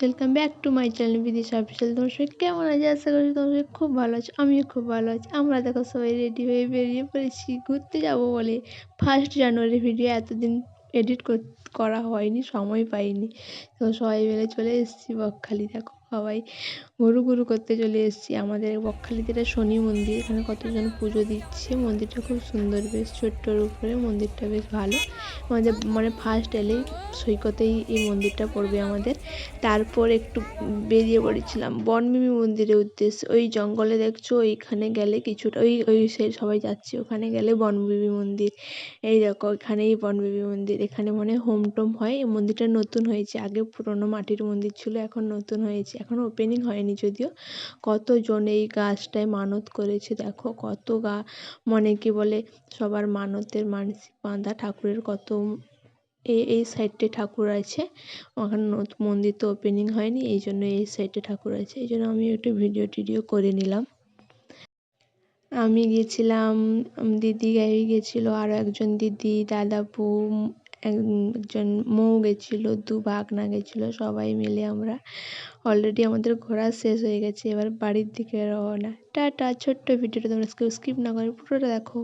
Welcome back to my channel Bidisha official. তোমার সবাই কেমন আছে? আশা করি তোমার সবাই খুব ভালো আছো, আমিও খুব ভালো আছি। আমরা দেখো সবাই রেডি হয়ে বেরিয়ে পড়েছি ঘুরতে যাব বলে। 1 জানুয়ারি ভিডিও এতদিন এডিট করা হয়নি, সময় পাইনি। তো সবাই মিলে চলে এসেছি বকখালি। দেখো সবাই ঘুরু ঘুরু করতে চলে এসেছি। আমাদের বকখালিতে একটা শনি মন্দির, এখানে কতজন পুজো দিচ্ছে। মন্দিরটা খুব সুন্দর, বেশ ছোট্টর উপরে মন্দিরটা বেশ ভালো। আমাদের মানে ফার্স্ট এলেই সৈকতেই এই মন্দিরটা পড়বে আমাদের। তারপর একটু বেরিয়ে পড়েছিলাম বনবিবি মন্দিরের উদ্দেশ্যে। ওই জঙ্গলে দেখছো, ওইখানে গেলে কিছুটা ওই ওই সবাই যাচ্ছে, ওখানে গেলে বনবিবি মন্দির। এই দেখো এখানেই বনবিবি মন্দির, এখানে মনে হোম টোম হয়। এই মন্দিরটা নতুন হয়েছে, আগে পুরনো মাটির মন্দির ছিল, এখন নতুন হয়েছে, এখন ওপেনিং হয়নি যদিও। কতজন এই গাছটায় মানত করেছে, দেখো কত মানে কি বলে, সবার মানতের মানসিক বাঁধা ঠাকুরের কত। এই সাইডটায় ঠাকুর আছে, ওখানে মন্দির তো ওপেনিং হয়নি, এই জন্য এই সাইডে ঠাকুর আছে, এই জন্য আমি একটু ভিডিও টিডিও করে নিলাম। আমি গেছিলাম, দিদি গেছিলো, আরও একজন দিদি, দাদাপু, একজন মৌ গেছিলো, 2 ভাগনা গেছিলো। সবাই মিলে আমরা অলরেডি আমাদের ঘোরা শেষ হয়ে গেছে, এবার বাড়ির দিকে রওনা। টাটা। ছোট্ট ভিডিওটা তোমরা স্কিপ না করে পুরোটা দেখো।